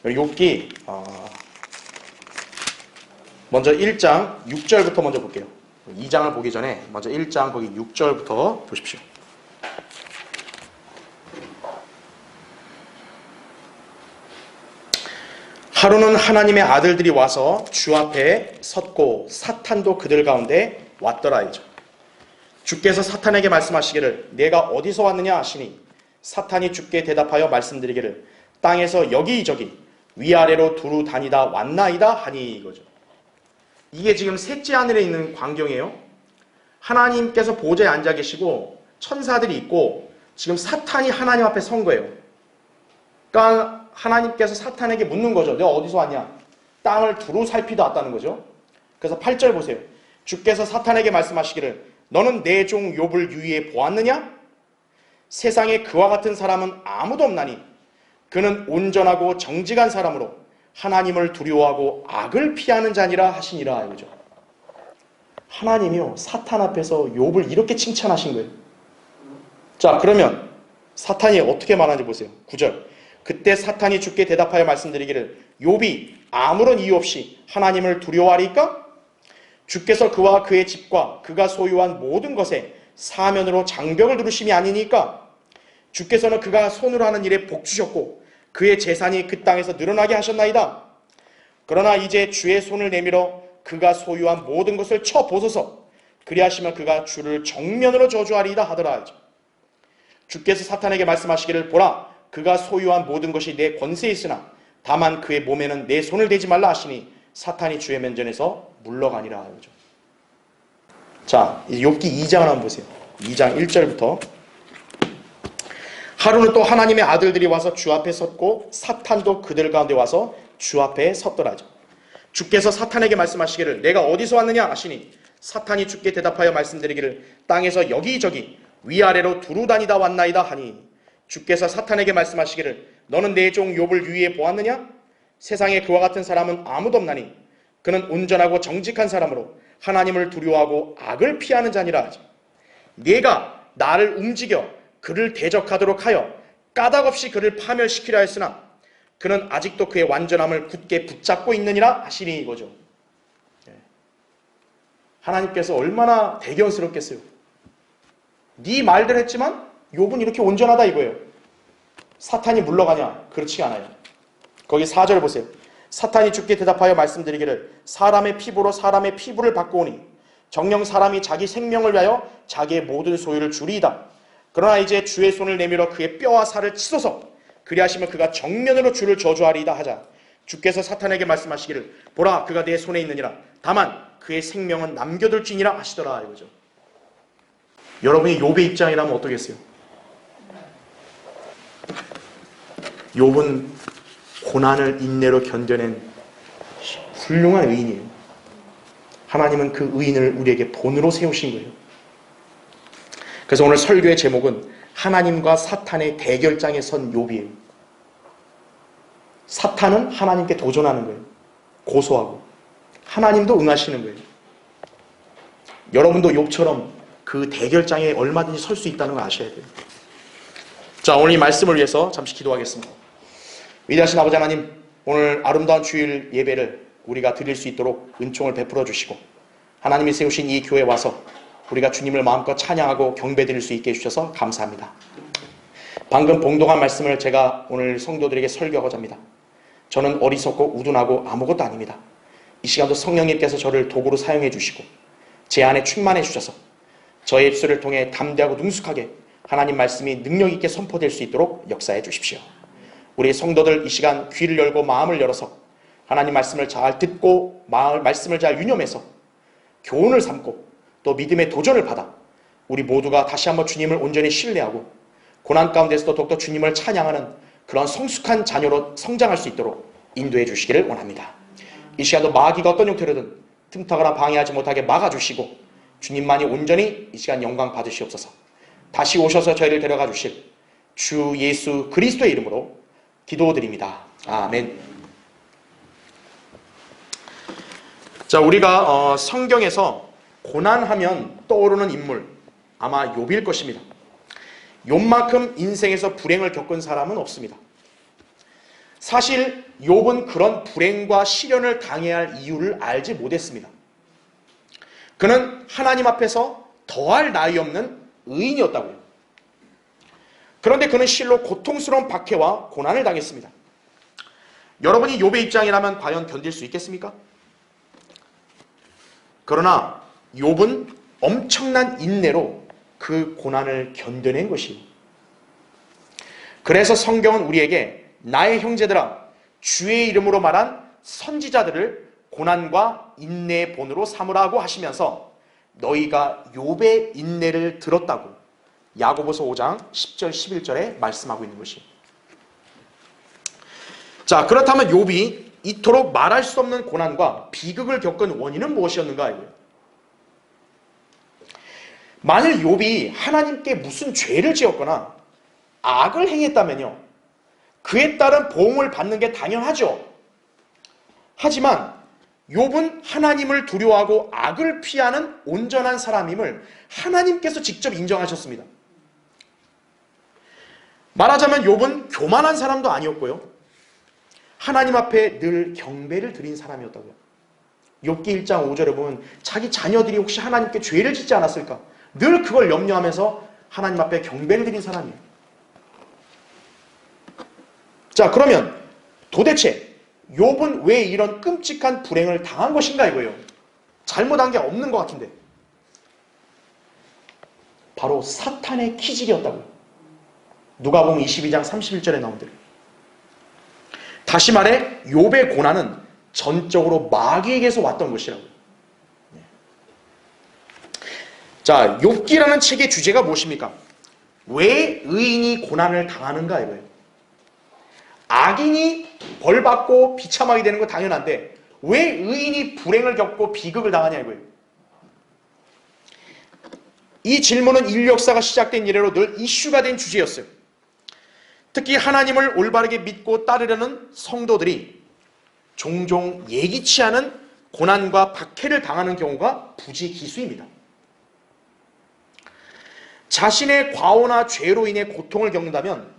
욥기 먼저 1장 6절부터 먼저 볼게요. 2장을 보기 전에 먼저 1장 거기 6절부터 보십시오. 하루는 하나님의 아들들이 와서 주 앞에 섰고 사탄도 그들 가운데 왔더라이죠. 주께서 사탄에게 말씀하시기를 내가 어디서 왔느냐 하시니 사탄이 주께 대답하여 말씀드리기를 땅에서 여기저기 위아래로 두루 다니다 왔나이다 하니 이거죠. 이게 지금 셋째 하늘에 있는 광경이에요. 하나님께서 보좌에 앉아 계시고 천사들이 있고 지금 사탄이 하나님 앞에 선 거예요. 그러니까 하나님께서 사탄에게 묻는 거죠. 내가 어디서 왔냐? 땅을 두루 살피다 왔다는 거죠. 그래서 8절 보세요. 주께서 사탄에게 말씀하시기를 너는 내 종 욥을 유의해 보았느냐? 세상에 그와 같은 사람은 아무도 없나니 그는 온전하고 정직한 사람으로 하나님을 두려워하고 악을 피하는 자니라 하시니라 이거죠. 하나님이요 사탄 앞에서 욥을 이렇게 칭찬하신 거예요. 자, 그러면 사탄이 어떻게 말하는지 보세요. 9절. 그때 사탄이 주께 대답하여 말씀드리기를 욥이 아무런 이유 없이 하나님을 두려워하리까? 주께서 그와 그의 집과 그가 소유한 모든 것에 사면으로 장벽을 두르심이 아니니까? 주께서는 그가 손으로 하는 일에 복 주셨고 그의 재산이 그 땅에서 늘어나게 하셨나이다. 그러나 이제 주의 손을 내밀어 그가 소유한 모든 것을 쳐 보소서. 그리하시면 그가 주를 정면으로 저주하리이다 하더라. 주께서 사탄에게 말씀하시기를 보라 그가 소유한 모든 것이 내 권세에 있으나 다만 그의 몸에는 내 손을 대지 말라 하시니 사탄이 주의 면전에서 물러가니라. 자, 이제 욥기 2장을 한번 보세요. 2장 1절부터. 하루는 또 하나님의 아들들이 와서 주 앞에 섰고 사탄도 그들 가운데 와서 주 앞에 섰더라죠. 주께서 사탄에게 말씀하시기를 내가 어디서 왔느냐 하시니 사탄이 주께 대답하여 말씀드리기를 땅에서 여기저기 위아래로 두루 다니다 왔나이다 하니 주께서 사탄에게 말씀하시기를 너는 내 종 욥을 유의해 보았느냐? 세상에 그와 같은 사람은 아무도 없나니 그는 온전하고 정직한 사람으로 하나님을 두려워하고 악을 피하는 자니라 하지. 네가 나를 움직여 그를 대적하도록 하여 까닭없이 그를 파멸시키려 했으나 그는 아직도 그의 완전함을 굳게 붙잡고 있느니라 하시니 이거죠. 하나님께서 얼마나 대견스럽겠어요. 네 말들 했지만 욥은 이렇게 온전하다 이거예요. 사탄이 물러가냐? 그렇지 않아요. 거기 4절 보세요. 사탄이 주께 대답하여 말씀드리기를 사람의 피부로 사람의 피부를 바꾸오니 정녕 사람이 자기 생명을 위하여 자기의 모든 소유를 주리이다. 그러나 이제 주의 손을 내밀어 그의 뼈와 살을 치소서. 그리하시면 그가 정면으로 주를 저주하리이다 하자. 주께서 사탄에게 말씀하시기를 보라 그가 내 손에 있느니라. 다만 그의 생명은 남겨둘지니라 하시더라 이거죠. 여러분이 욥의 입장이라면 어떠겠어요? 욥은 고난을 인내로 견뎌낸 훌륭한 의인이에요. 하나님은 그 의인을 우리에게 본으로 세우신 거예요. 그래서 오늘 설교의 제목은 하나님과 사탄의 대결장에 선 욥이에요. 사탄은 하나님께 도전하는 거예요. 고소하고 하나님도 응하시는 거예요. 여러분도 욥처럼 그 대결장에 얼마든지 설 수 있다는 걸 아셔야 돼요. 자, 오늘 이 말씀을 위해서 잠시 기도하겠습니다. 위대하신 아버지 하나님, 오늘 아름다운 주일 예배를 우리가 드릴 수 있도록 은총을 베풀어 주시고 하나님이 세우신 이 교회에 와서 우리가 주님을 마음껏 찬양하고 경배드릴 수 있게 해주셔서 감사합니다. 방금 봉독한 말씀을 제가 오늘 성도들에게 설교하고자 합니다. 저는 어리석고 우둔하고 아무것도 아닙니다. 이 시간도 성령님께서 저를 도구로 사용해 주시고 제 안에 충만해 주셔서 저의 입술을 통해 담대하고 능숙하게 하나님 말씀이 능력 있게 선포될 수 있도록 역사해 주십시오. 우리 성도들 이 시간 귀를 열고 마음을 열어서 하나님 말씀을 잘 듣고 말씀을 잘 유념해서 교훈을 삼고 또 믿음의 도전을 받아 우리 모두가 다시 한번 주님을 온전히 신뢰하고 고난 가운데서도 더욱더 주님을 찬양하는 그런 성숙한 자녀로 성장할 수 있도록 인도해 주시기를 원합니다. 이 시간도 마귀가 어떤 형태로든 틈타거나 방해하지 못하게 막아주시고 주님만이 온전히 이 시간 영광 받으시옵소서. 다시 오셔서 저희를 데려가 주실 주 예수 그리스도의 이름으로 기도드립니다. 아멘. 자, 우리가 성경에서 고난하면 떠오르는 인물 아마 욥일 것입니다. 욥만큼 인생에서 불행을 겪은 사람은 없습니다. 사실 욥은 그런 불행과 시련을 당해야 할 이유를 알지 못했습니다. 그는 하나님 앞에서 더할 나위 없는 의인이었다고요. 그런데 그는 실로 고통스러운 박해와 고난을 당했습니다. 여러분이 욥의 입장이라면 과연 견딜 수 있겠습니까? 그러나 욥은 엄청난 인내로 그 고난을 견뎌낸 것이요. 그래서 성경은 우리에게 나의 형제들아 주의 이름으로 말한 선지자들을 고난과 인내의 본으로 삼으라고 하시면서 너희가 욥의 인내를 들었다고 야고보서 5장 10절 11절에 말씀하고 있는 것이에요. 자, 그렇다면 욥이 이토록 말할 수 없는 고난과 비극을 겪은 원인은 무엇이었는가 이거예요. 만일 욥이 하나님께 무슨 죄를 지었거나 악을 행했다면요, 그에 따른 보응을 받는 게 당연하죠. 하지만 욥은 하나님을 두려워하고 악을 피하는 온전한 사람임을 하나님께서 직접 인정하셨습니다. 말하자면 욥은 교만한 사람도 아니었고요, 하나님 앞에 늘 경배를 드린 사람이었다고요. 욥기 1장 5절에 보면 자기 자녀들이 혹시 하나님께 죄를 짓지 않았을까 늘 그걸 염려하면서 하나님 앞에 경배를 드린 사람이에요. 자, 그러면 도대체 욥은 왜 이런 끔찍한 불행을 당한 것인가 이거예요. 잘못한 게 없는 것 같은데. 바로 사탄의 기질이었다고요. 누가복음 22장 31절에 나온 대로. 다시 말해 욥의 고난은 전적으로 마귀에게서 왔던 것이라고요. 자, 욥기라는 책의 주제가 무엇입니까? 왜 의인이 고난을 당하는가 이거예요. 악인이 벌받고 비참하게 되는 건 당연한데 왜 의인이 불행을 겪고 비극을 당하냐 이거예요. 이 질문은 인류 역사가 시작된 이래로 늘 이슈가 된 주제였어요. 특히 하나님을 올바르게 믿고 따르려는 성도들이 종종 예기치 않은 고난과 박해를 당하는 경우가 부지기수입니다. 자신의 과오나 죄로 인해 고통을 겪는다면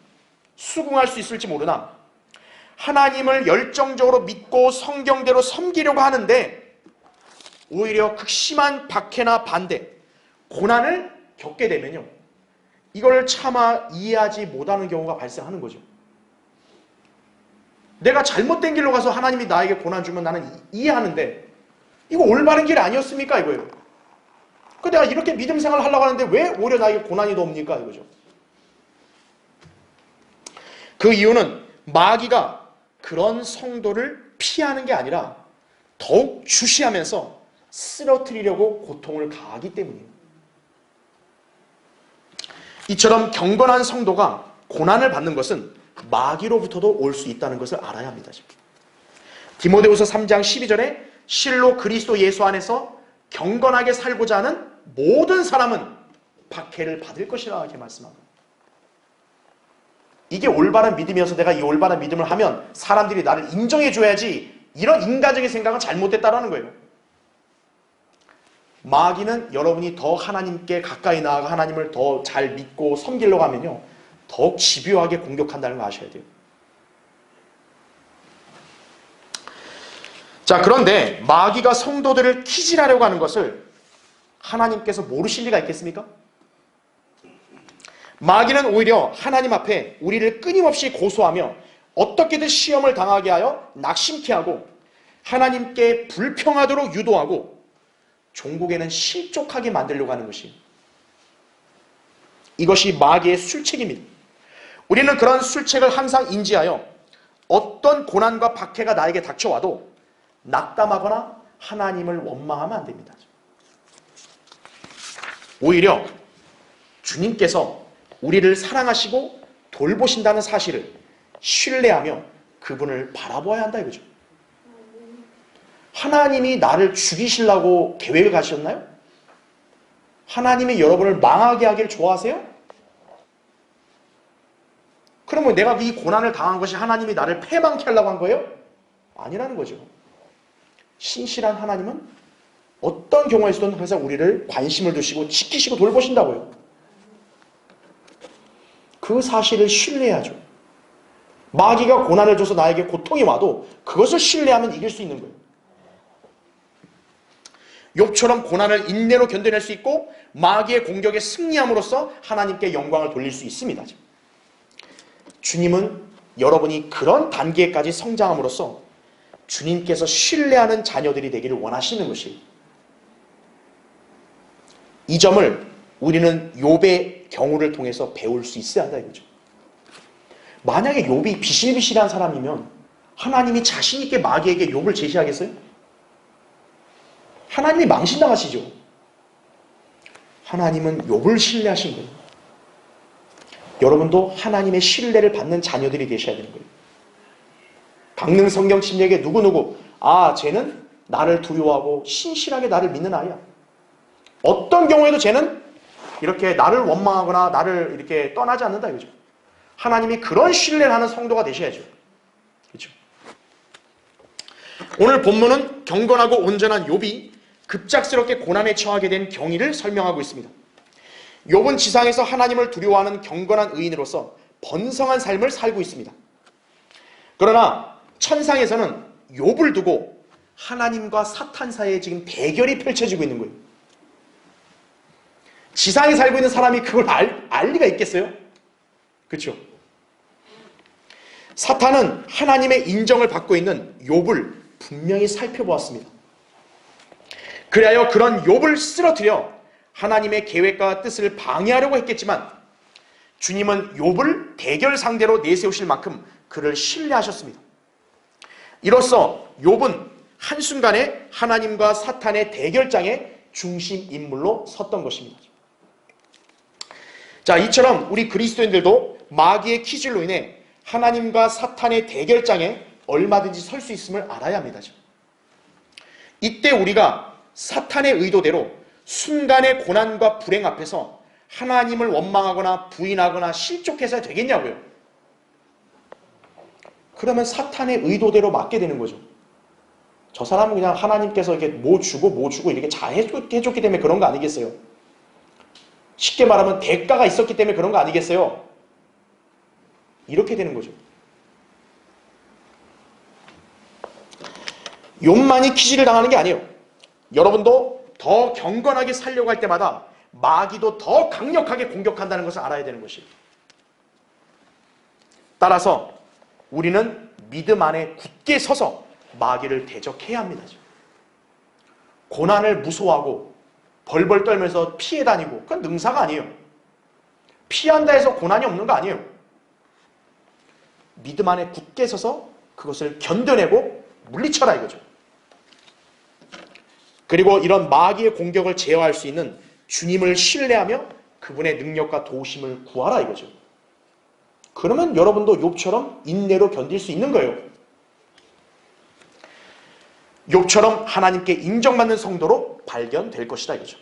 수긍할 수 있을지 모르나 하나님을 열정적으로 믿고 성경대로 섬기려고 하는데 오히려 극심한 박해나 반대, 고난을 겪게 되면요, 이걸 차마 이해하지 못하는 경우가 발생하는 거죠. 내가 잘못된 길로 가서 하나님이 나에게 고난 주면 나는 이해하는데 이거 올바른 길 아니었습니까 이거예요. 그 내가 이렇게 믿음 생활을 하려고 하는데 왜 오히려 나에게 고난이 더 옵니까 이거죠. 그 이유는 마귀가 그런 성도를 피하는 게 아니라 더욱 주시하면서 쓰러뜨리려고 고통을 가하기 때문이에요. 이처럼 경건한 성도가 고난을 받는 것은 마귀로부터도 올 수 있다는 것을 알아야 합니다. 디모데후서 3장 12절에 실로 그리스도 예수 안에서 경건하게 살고자 하는 모든 사람은 박해를 받을 것이라 이렇게 말씀합니다. 이게 올바른 믿음이어서 내가 이 올바른 믿음을 하면 사람들이 나를 인정해 줘야지, 이런 인간적인 생각은 잘못됐다라는 거예요. 마귀는 여러분이 더 하나님께 가까이 나아가 하나님을 더 잘 믿고 섬기려고 하면요, 더욱 집요하게 공격한다는 거 아셔야 돼요. 자, 그런데 마귀가 성도들을 키질하려고 하는 것을 하나님께서 모르실 리가 있겠습니까? 마귀는 오히려 하나님 앞에 우리를 끊임없이 고소하며 어떻게든 시험을 당하게 하여 낙심케 하고 하나님께 불평하도록 유도하고 종국에는 실족하게 만들려고 하는 것이, 이것이 마귀의 술책입니다. 우리는 그런 술책을 항상 인지하여 어떤 고난과 박해가 나에게 닥쳐와도 낙담하거나 하나님을 원망하면 안 됩니다. 오히려 주님께서 우리를 사랑하시고 돌보신다는 사실을 신뢰하며 그분을 바라보아야 한다 이거죠. 하나님이 나를 죽이시려고 계획을 가셨나요? 하나님이 여러분을 망하게 하길 좋아하세요? 그러면 내가 이 고난을 당한 것이 하나님이 나를 패망케 하려고 한 거예요? 아니라는 거죠. 신실한 하나님은 어떤 경우에서든 항상 우리를 관심을 두시고 지키시고 돌보신다고요. 그 사실을 신뢰해야죠. 마귀가 고난을 줘서 나에게 고통이 와도 그것을 신뢰하면 이길 수 있는 거예요. 욥처럼 고난을 인내로 견뎌낼 수 있고 마귀의 공격에 승리함으로써 하나님께 영광을 돌릴 수 있습니다. 주님은 여러분이 그런 단계까지 성장함으로써 주님께서 신뢰하는 자녀들이 되기를 원하시는 것이에요. 이 점을 우리는 욥의 경우를 통해서 배울 수 있어야 한다 이거죠. 만약에 욥이 비실비실한 사람이면 하나님이 자신 있게 마귀에게 욥을 제시하겠어요? 하나님이 망신당하시죠. 하나님은 욥을 신뢰하신 거예요. 여러분도 하나님의 신뢰를 받는 자녀들이 되셔야 되는 거예요. 강릉 성경 침략에 누구누구 쟤는 나를 두려워하고 신실하게 나를 믿는 아이야. 어떤 경우에도 쟤는 이렇게 나를 원망하거나 나를 이렇게 떠나지 않는다 이거죠. 하나님이 그런 신뢰를 하는 성도가 되셔야죠. 그렇죠? 오늘 본문은 경건하고 온전한 욥이 급작스럽게 고난에 처하게 된 경위를 설명하고 있습니다. 욥은 지상에서 하나님을 두려워하는 경건한 의인으로서 번성한 삶을 살고 있습니다. 그러나 천상에서는 욥을 두고 하나님과 사탄 사이에 지금 대결이 펼쳐지고 있는 거예요. 지상에 살고 있는 사람이 그걸 알 리가 있겠어요? 그렇죠? 사탄은 하나님의 인정을 받고 있는 욥을 분명히 살펴보았습니다. 그리하여 그런 욥을 쓰러뜨려 하나님의 계획과 뜻을 방해하려고 했겠지만 주님은 욥을 대결 상대로 내세우실 만큼 그를 신뢰하셨습니다. 이로써 욥은 한순간에 하나님과 사탄의 대결장의 중심 인물로 섰던 것입니다. 자, 이처럼 우리 그리스도인들도 마귀의 기질로 인해 하나님과 사탄의 대결장에 얼마든지 설 수 있음을 알아야 합니다. 이때 우리가 사탄의 의도대로 순간의 고난과 불행 앞에서 하나님을 원망하거나 부인하거나 실족해서 되겠냐고요. 그러면 사탄의 의도대로 맞게 되는 거죠. 저 사람은 그냥 하나님께서 이렇게 뭐 주고 이렇게 잘 해줬기 때문에 그런 거 아니겠어요? 쉽게 말하면 대가가 있었기 때문에 그런 거 아니겠어요? 이렇게 되는 거죠. 욥만이 기질을 당하는 게 아니에요. 여러분도 더 경건하게 살려고 할 때마다 마귀도 더 강력하게 공격한다는 것을 알아야 되는 것이에요. 따라서 우리는 믿음 안에 굳게 서서 마귀를 대적해야 합니다. 고난을 무서워하고 벌벌 떨면서 피해 다니고 그건 능사가 아니에요. 피한다 해서 고난이 없는 거 아니에요. 믿음 안에 굳게 서서 그것을 견뎌내고 물리쳐라 이거죠. 그리고 이런 마귀의 공격을 제어할 수 있는 주님을 신뢰하며 그분의 능력과 도우심을 구하라 이거죠. 그러면 여러분도 욥처럼 인내로 견딜 수 있는 거예요. 욥처럼 하나님께 인정받는 성도로 발견될 것이다 이거죠.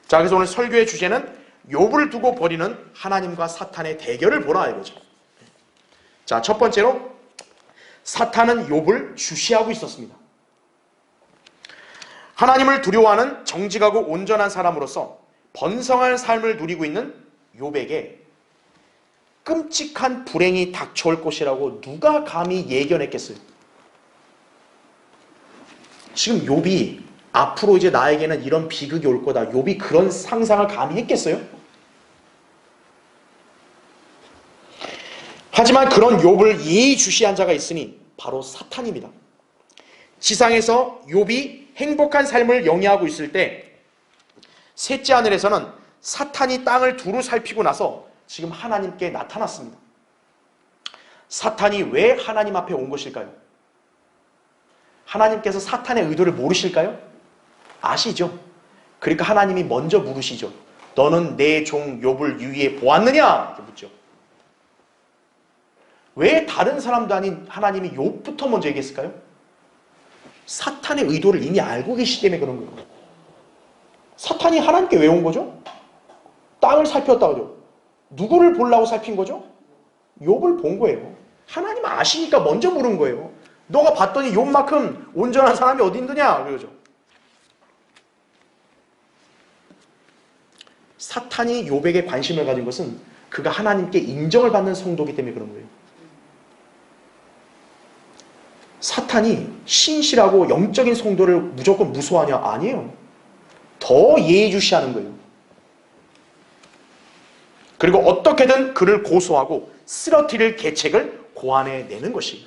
자, 그래서 오늘 설교의 주제는 욥을 두고 벌이는 하나님과 사탄의 대결을 보라 이거죠. 자, 첫 번째로 사탄은 욥을 주시하고 있었습니다. 하나님을 두려워하는 정직하고 온전한 사람으로서 번성한 삶을 누리고 있는 욥에게 끔찍한 불행이 닥쳐올 것이라고 누가 감히 예견했겠어요? 지금 욥이 앞으로 이제 나에게는 이런 비극이 올 거다. 욥이 그런 상상을 감히 했겠어요? 하지만 그런 욥을 예의주시한 자가 있으니 바로 사탄입니다. 지상에서 욥이 행복한 삶을 영위하고 있을 때 셋째 하늘에서는 사탄이 땅을 두루 살피고 나서 지금 하나님께 나타났습니다. 사탄이 왜 하나님 앞에 온 것일까요? 하나님께서 사탄의 의도를 모르실까요? 아시죠? 그러니까 하나님이 먼저 물으시죠. 너는 내 종 욥을 유의해 보았느냐? 이렇게 묻죠. 왜 다른 사람도 아닌 하나님이 욥부터 먼저 얘기했을까요? 사탄의 의도를 이미 알고 계시기 때문에 그런 거예요. 사탄이 하나님께 왜 온 거죠? 땅을 살폈다고 하죠. 누구를 보려고 살핀 거죠? 욥을 본 거예요. 하나님 아시니까 먼저 물은 거예요. 너가 봤더니 욥만큼 온전한 사람이 어디 있느냐? 그러죠. 사탄이 욥에게 관심을 가진 것은 그가 하나님께 인정을 받는 성도이기 때문에 그런 거예요. 사탄이 신실하고 영적인 성도를 무조건 무서워하냐? 아니에요. 더 예의주시하는 거예요. 그리고 어떻게든 그를 고소하고 쓰러뜨릴 계책을 고안해내는 것이에요.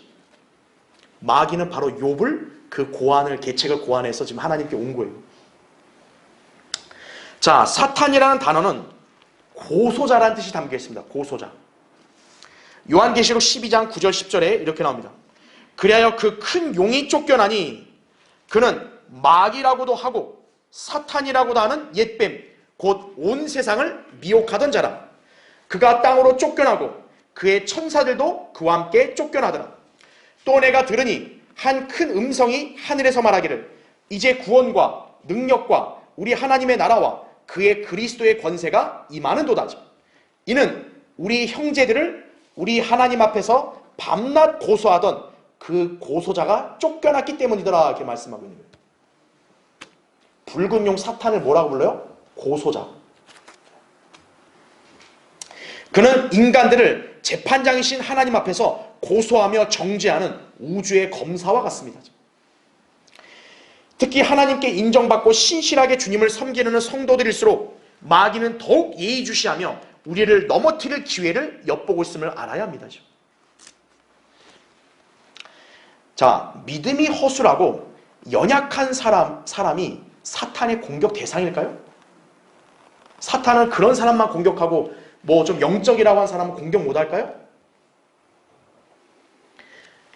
마귀는 바로 욥을 그 계책을 고안해서 지금 하나님께 온 거예요. 자, 사탄이라는 단어는 고소자라는 뜻이 담겨 있습니다. 고소자. 요한계시록 12장 9절 10절에 이렇게 나옵니다. 그리하여 그 큰 용이 쫓겨나니 그는 마귀라고도 하고 사탄이라고도 하는 옛뱀 곧 온 세상을 미혹하던 자라. 그가 땅으로 쫓겨나고 그의 천사들도 그와 함께 쫓겨나더라. 또 내가 들으니 한 큰 음성이 하늘에서 말하기를 이제 구원과 능력과 우리 하나님의 나라와 그의 그리스도의 권세가 임하는도다. 이는 우리 형제들을 우리 하나님 앞에서 밤낮 고소하던 그 고소자가 쫓겨났기 때문이더라. 이렇게 말씀하고 있는 거예요. 붉은 용 사탄을 뭐라고 불러요? 고소자. 그는 인간들을 재판장이신 하나님 앞에서 고소하며 정죄하는 우주의 검사와 같습니다. 특히 하나님께 인정받고 신실하게 주님을 섬기는 성도들일수록 마귀는 더욱 예의주시하며 우리를 넘어뜨릴 기회를 엿보고 있음을 알아야 합니다. 자, 믿음이 허술하고 연약한 사람이 사탄의 공격 대상일까요? 사탄은 그런 사람만 공격하고 뭐 좀 영적이라고 한 사람은 공격 못할까요?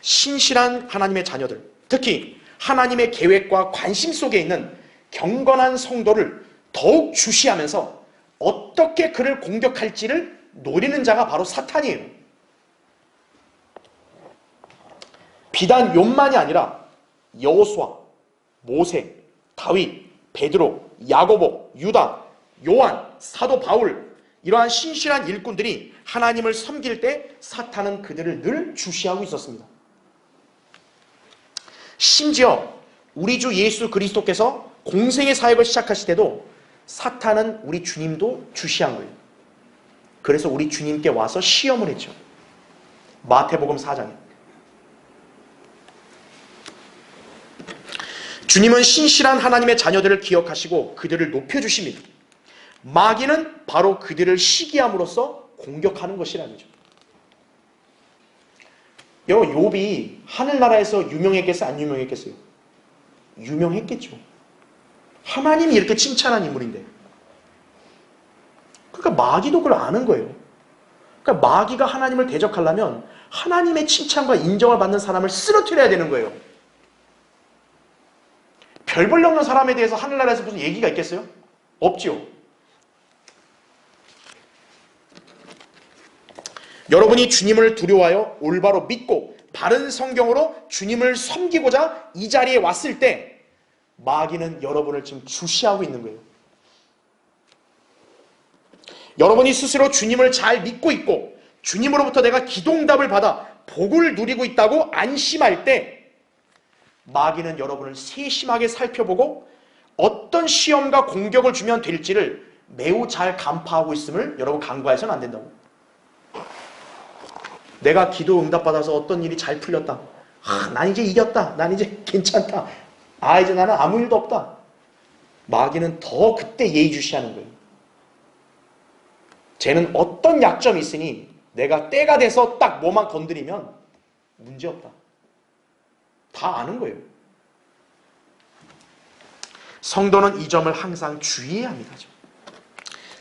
신실한 하나님의 자녀들, 특히 하나님의 계획과 관심 속에 있는 경건한 성도를 더욱 주시하면서 어떻게 그를 공격할지를 노리는 자가 바로 사탄이에요. 비단 욥만이 아니라 여호수아, 모세, 다윗, 베드로, 야고보, 유다, 요한, 사도 바울 이러한 신실한 일꾼들이 하나님을 섬길 때 사탄은 그들을 늘 주시하고 있었습니다. 심지어 우리 주 예수 그리스도께서 공생의 사역을 시작하실 때도 사탄은 우리 주님도 주시한 거예요. 그래서 우리 주님께 와서 시험을 했죠. 마태복음 4장에. 주님은 신실한 하나님의 자녀들을 기억하시고 그들을 높여주십니다. 마귀는 바로 그들을 시기함으로써 공격하는 것이라는 거죠. 여러분, 욥이 하늘나라에서 유명했겠어요? 안 유명했겠어요? 유명했겠죠. 하나님이 이렇게 칭찬한 인물인데. 그러니까 마귀도 그걸 아는 거예요. 그러니까 마귀가 하나님을 대적하려면 하나님의 칭찬과 인정을 받는 사람을 쓰러뜨려야 되는 거예요. 별 볼 일 없는 사람에 대해서 하늘나라에서 무슨 얘기가 있겠어요? 없죠. 여러분이 주님을 두려워하여 올바로 믿고 바른 성경으로 주님을 섬기고자 이 자리에 왔을 때 마귀는 여러분을 지금 주시하고 있는 거예요. 여러분이 스스로 주님을 잘 믿고 있고 주님으로부터 내가 기도응답을 받아 복을 누리고 있다고 안심할 때 마귀는 여러분을 세심하게 살펴보고 어떤 시험과 공격을 주면 될지를 매우 잘 간파하고 있음을 여러분 간과해서는 안 된다고. 내가 기도 응답받아서 어떤 일이 잘 풀렸다. 난 이제 이겼다. 난 이제 괜찮다. 이제 나는 아무 일도 없다. 마귀는 더 그때 예의주시하는 거예요. 쟤는 어떤 약점이 있으니 내가 때가 돼서 딱 뭐만 건드리면 문제없다. 다 아는 거예요. 성도는 이 점을 항상 주의해야 합니다.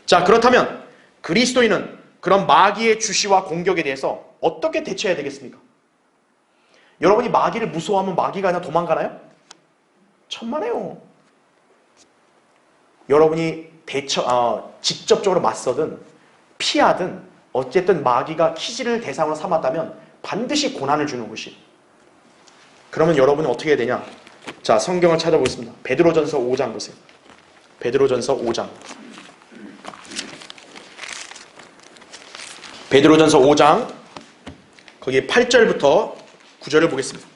자, 그렇다면 그리스도인은 그런 마귀의 주시와 공격에 대해서 어떻게 대처해야 되겠습니까? 여러분이 마귀를 무서워하면 마귀가 그냥 도망가나요? 천만에요. 여러분이 직접적으로 맞서든 피하든 어쨌든 마귀가 키즈를 대상으로 삼았다면 반드시 고난을 주는 것이. 그러면 여러분은 어떻게 해야 되냐? 자, 성경을 찾아보겠습니다. 베드로전서 5장 보세요. 베드로전서 5장. 베드로전서 5장 거기 8절부터 9절을 보겠습니다.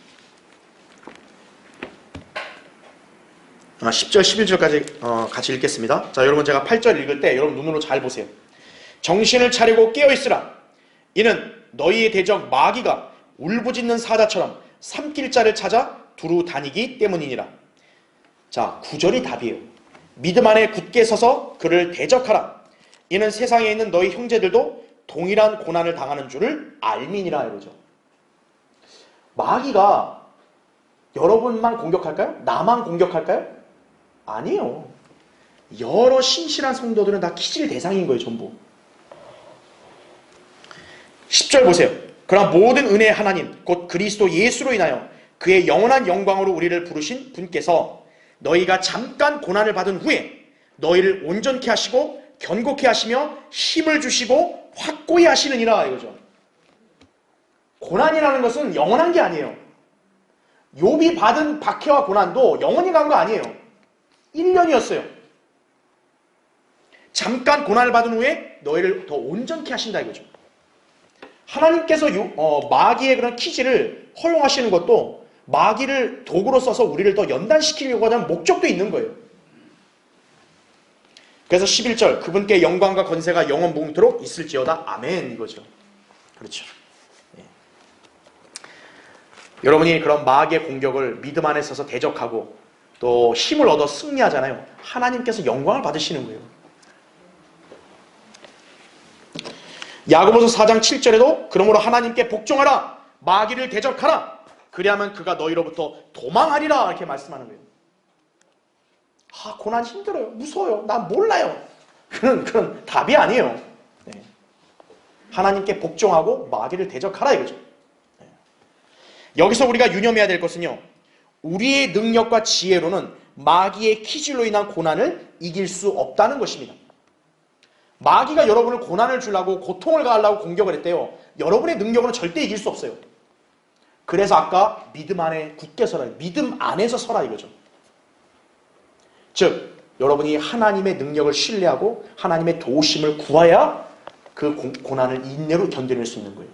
10절, 11절까지 같이 읽겠습니다. 자, 여러분 제가 8절 읽을 때 여러분 눈으로 잘 보세요. 정신을 차리고 깨어있으라. 이는 너희의 대적 마귀가 울부짖는 사자처럼 삼킬 자를 찾아 두루 다니기 때문이니라. 자, 9절이 답이에요. 믿음 안에 굳게 서서 그를 대적하라. 이는 세상에 있는 너희 형제들도 동일한 고난을 당하는 줄을 알미니라 이거죠. 마귀가 여러분만 공격할까요? 나만 공격할까요? 아니에요. 여러 신실한 성도들은 다 키질 대상인 거예요, 전부. 10절 보세요. 그러나 모든 은혜의 하나님 곧 그리스도 예수로 인하여 그의 영원한 영광으로 우리를 부르신 분께서 너희가 잠깐 고난을 받은 후에 너희를 온전케 하시고 견고케 하시며 힘을 주시고 확고히 하시느니라 이거죠. 고난이라는 것은 영원한 게 아니에요. 욥이 받은 박해와 고난도 영원히 간 거 아니에요. 1년이었어요. 잠깐 고난을 받은 후에 너희를 더 온전케 하신다 이거죠. 하나님께서 마귀의 그런 키질을 허용하시는 것도 마귀를 도구로 써서 우리를 더 연단시키려고 하는 목적도 있는 거예요. 그래서 11절 그분께 영광과 권세가 영원 무궁토록 있을지어다 아멘 이거죠. 그렇죠. 예. 여러분이 그런 마귀의 공격을 믿음 안에 서서 대적하고 또 힘을 얻어 승리하잖아요. 하나님께서 영광을 받으시는 거예요. 야고보서 4장 7절에도 그러므로 하나님께 복종하라 마귀를 대적하라 그리하면 그가 너희로부터 도망하리라 이렇게 말씀하는 거예요. 아, 고난 힘들어요. 무서워요. 난 몰라요. 그런 답이 아니에요. 네. 하나님께 복종하고 마귀를 대적하라 이거죠. 네. 여기서 우리가 유념해야 될 것은요. 우리의 능력과 지혜로는 마귀의 키질로 인한 고난을 이길 수 없다는 것입니다. 마귀가 여러분을 고난을 주려고 고통을 가하려고 공격을 했대요. 여러분의 능력으로는 절대 이길 수 없어요. 그래서 아까 믿음 안에 굳게 서라. 믿음 안에서 서라 이거죠. 즉 여러분이 하나님의 능력을 신뢰하고 하나님의 도우심을 구해야 그 고난을 인내로 견뎌낼 수 있는 거예요.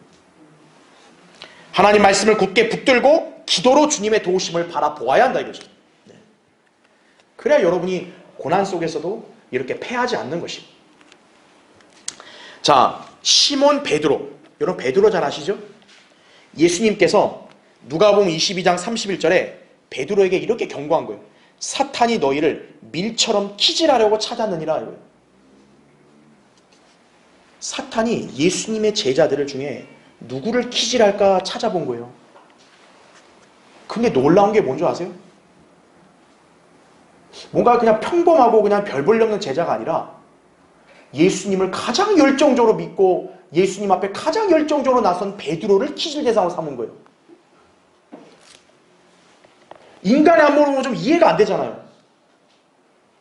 하나님 말씀을 굳게 붙들고 기도로 주님의 도우심을 바라보아야 한다 이거죠. 네. 그래야 여러분이 고난 속에서도 이렇게 패하지 않는 것입니다. 자, 시몬 베드로. 여러분 베드로 잘 아시죠? 예수님께서 누가복음 22장 31절에 베드로에게 이렇게 경고한 거예요. 사탄이 너희를 밀처럼 키질하려고 찾았느니라. 사탄이 예수님의 제자들 중에 누구를 키질할까 찾아본 거예요. 근데 놀라운 게 뭔지 아세요? 뭔가 그냥 평범하고 그냥 별 볼 일 없는 제자가 아니라 예수님을 가장 열정적으로 믿고 예수님 앞에 가장 열정적으로 나선 베드로를 키질 대상으로 삼은 거예요. 인간의 안목으로 좀 이해가 안 되잖아요.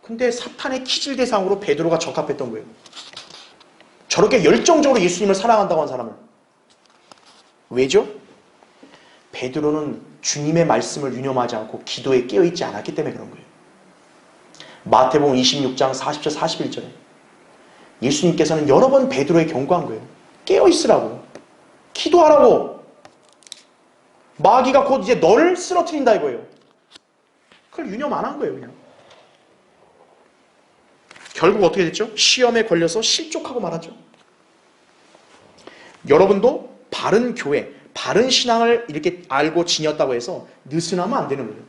근데 사탄의 키질 대상으로 베드로가 적합했던 거예요. 저렇게 열정적으로 예수님을 사랑한다고 한 사람을. 왜죠? 베드로는 주님의 말씀을 유념하지 않고 기도에 깨어있지 않았기 때문에 그런 거예요. 마태복음 26장 40절 41절에 예수님께서는 여러 번 베드로에 경고한 거예요. 깨어있으라고. 기도하라고. 마귀가 곧 이제 너를 쓰러뜨린다 이거예요. 그걸 유념 안 한 거예요, 그냥. 결국 어떻게 됐죠? 시험에 걸려서 실족하고 말았죠. 여러분도 바른 교회, 바른 신앙을 이렇게 알고 지녔다고 해서 느슨하면 안 되는 거예요.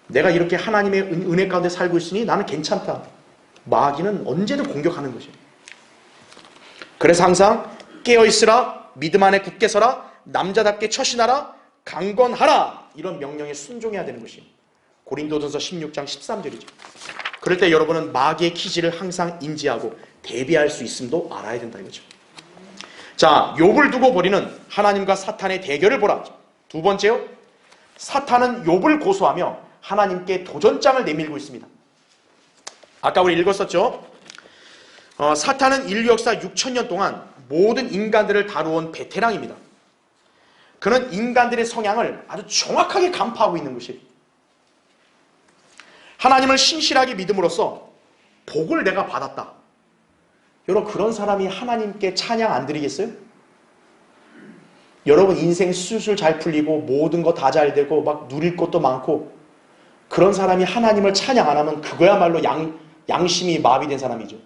내가 이렇게 하나님의 은혜 가운데 살고 있으니 나는 괜찮다. 마귀는 언제든 공격하는 것이에요. 그래서 항상 깨어있으라, 믿음 안에 굳게 서라, 남자답게 처신하라, 강건하라 이런 명령에 순종해야 되는 것이에요. 고린도전서 16장 13절이죠. 그럴 때 여러분은 마귀의 기질을 항상 인지하고 대비할 수 있음도 알아야 된다 이거죠. 자, 욥을 두고 벌이는 하나님과 사탄의 대결을 보라. 두 번째요. 사탄은 욥을 고소하며 하나님께 도전장을 내밀고 있습니다. 아까 우리 읽었었죠. 사탄은 인류 역사 6,000년 동안 모든 인간들을 다루어온 베테랑입니다. 그는 인간들의 성향을 아주 정확하게 간파하고 있는 것이에요. 하나님을 신실하게 믿음으로써 복을 내가 받았다. 여러분 그런 사람이 하나님께 찬양 안 드리겠어요? 여러분 인생 술술 잘 풀리고 모든 거 다 잘 되고 막 누릴 것도 많고 그런 사람이 하나님을 찬양 안 하면 그거야말로 양심이 마비된 사람이죠.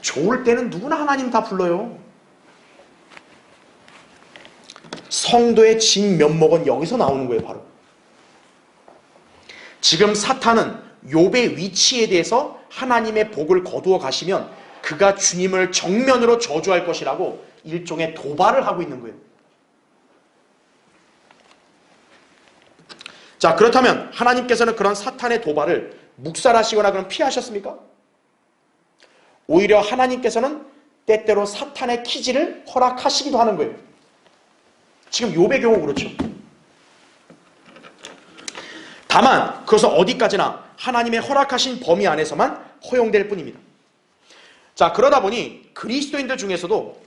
좋을 때는 누구나 하나님 다 불러요. 성도의 진면목은 여기서 나오는 거예요. 바로 지금 사탄은 욥의 위치에 대해서 하나님의 복을 거두어 가시면 그가 주님을 정면으로 저주할 것이라고 일종의 도발을 하고 있는 거예요. 자, 그렇다면 하나님께서는 그런 사탄의 도발을 묵살하시거나 그럼 피하셨습니까? 오히려 하나님께서는 때때로 사탄의 기질을 허락하시기도 하는 거예요. 지금 욥의 경우 그렇죠. 다만 그것은 어디까지나 하나님의 허락하신 범위 안에서만 허용될 뿐입니다. 자, 그러다 보니 그리스도인들 중에서도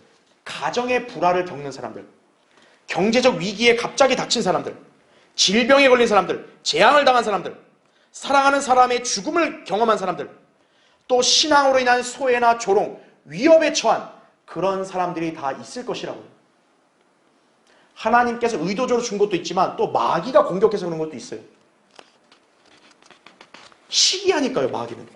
가정의 불화를 겪는 사람들, 경제적 위기에 갑자기 닥친 사람들, 질병에 걸린 사람들, 재앙을 당한 사람들, 사랑하는 사람의 죽음을 경험한 사람들, 또 신앙으로 인한 소외나 조롱, 위협에 처한 그런 사람들이 다 있을 것이라고요. 하나님께서 의도적으로 준 것도 있지만 또 마귀가 공격해서 그런 것도 있어요. 시기하니까요, 마귀는.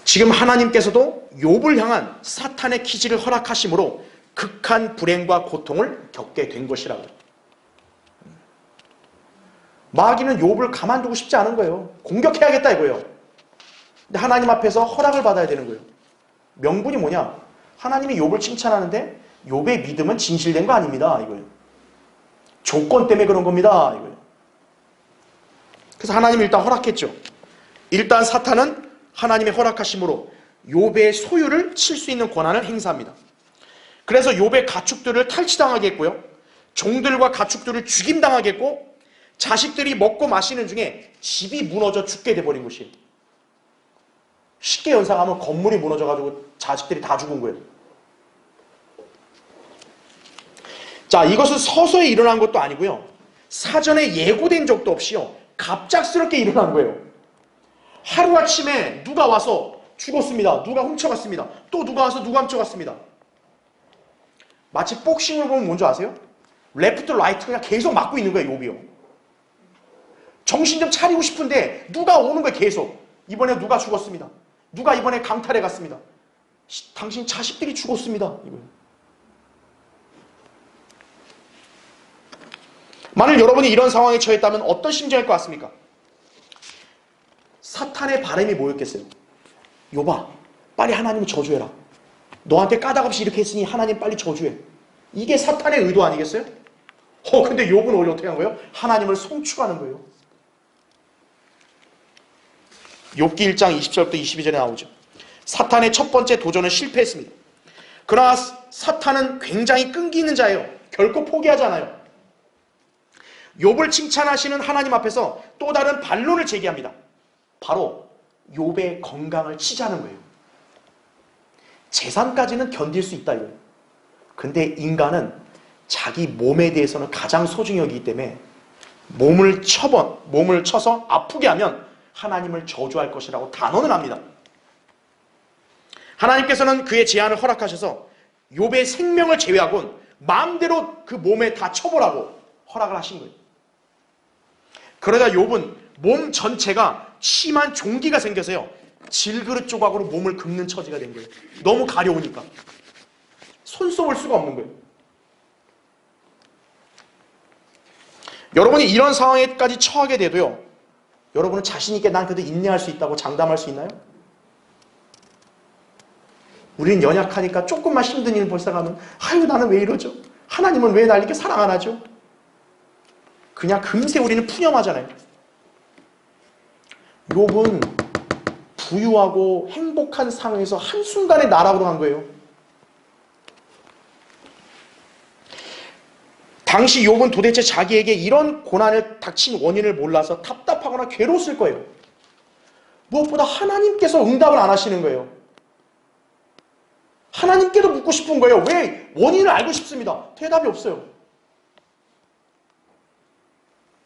지금 하나님께서도 욥을 향한 사탄의 기질을 허락하심으로 극한 불행과 고통을 겪게 된 것이라고요. 마귀는 욥을 가만두고 싶지 않은 거예요. 공격해야겠다 이거예요. 근데 하나님 앞에서 허락을 받아야 되는 거예요. 명분이 뭐냐? 하나님이 욥을 칭찬하는데 욥의 믿음은 진실된 거 아닙니다 이거예요. 조건 때문에 그런 겁니다 이거예요. 그래서 하나님이 일단 허락했죠. 일단 사탄은 하나님의 허락하심으로 욥의 소유를 칠 수 있는 권한을 행사합니다. 그래서 욥의 가축들을 탈취당하게 했고요, 종들과 가축들을 죽임당하게 했고, 자식들이 먹고 마시는 중에 집이 무너져 죽게 돼버린 것이에요. 쉽게 연상하면 건물이 무너져가지고 자식들이 다 죽은 거예요. 자, 이것은 서서히 일어난 것도 아니고요, 사전에 예고된 적도 없이요, 갑작스럽게 일어난 거예요. 하루아침에 누가 와서 죽었습니다. 누가 훔쳐갔습니다. 또 누가 와서 누가 훔쳐갔습니다. 마치 복싱을 보면 뭔지 아세요? 레프트 라이트 그냥 계속 맞고 있는 거예요, 욥이요. 정신 좀 차리고 싶은데 누가 오는 거예요, 계속. 이번에 누가 죽었습니다. 누가 이번에 강탈해 갔습니다. 당신 자식들이 죽었습니다. 이거예요. 만일 여러분이 이런 상황에 처했다면 어떤 심정일 것 같습니까? 사탄의 바람이 뭐였겠어요? 욥아, 빨리 하나님을 저주해라. 너한테 까닭없이 이렇게 했으니 하나님 빨리 저주해. 이게 사탄의 의도 아니겠어요? 근데 욥은 오히려 어떻게 한 거예요? 하나님을 송축하는 거예요. 욥기 1장 20절부터 22절에 나오죠. 사탄의 첫 번째 도전은 실패했습니다. 그러나 사탄은 굉장히 끈기 있는 자예요. 결코 포기하지 않아요. 욥을 칭찬하시는 하나님 앞에서 또 다른 반론을 제기합니다. 바로 욥의 건강을 치자는 거예요. 재산까지는 견딜 수 있다 이거예요. 근데 인간은 자기 몸에 대해서는 가장 소중히 여기기 때문에 몸을 쳐서 아프게 하면 하나님을 저주할 것이라고 단언을 합니다. 하나님께서는 그의 제안을 허락하셔서 욥의 생명을 제외하고는 마음대로 그 몸에 다 쳐보라고 허락을 하신 거예요. 그러다 욥은 몸 전체가 심한 종기가 생겨서요, 질그릇 조각으로 몸을 긁는 처지가 된 거예요. 너무 가려우니까 손 쏠 수가 없는 거예요. 여러분이 이런 상황에까지 처하게 돼도요, 여러분은 자신 있게 난 그래도 인내할 수 있다고 장담할 수 있나요? 우리는 연약하니까 조금만 힘든 일 벌써가면 아유 나는 왜 이러죠? 하나님은 왜 날 이렇게 사랑 안 하죠? 그냥 금세 우리는 푸념하잖아요. 욥은 부유하고 행복한 상황에서 한순간에 나락으로 간 거예요. 당시 욥은 도대체 자기에게 이런 고난을 닥친 원인을 몰라서 답답하거나 괴로웠을 거예요. 무엇보다 하나님께서 응답을 안 하시는 거예요. 하나님께도 묻고 싶은 거예요. 왜? 원인을 알고 싶습니다. 대답이 없어요.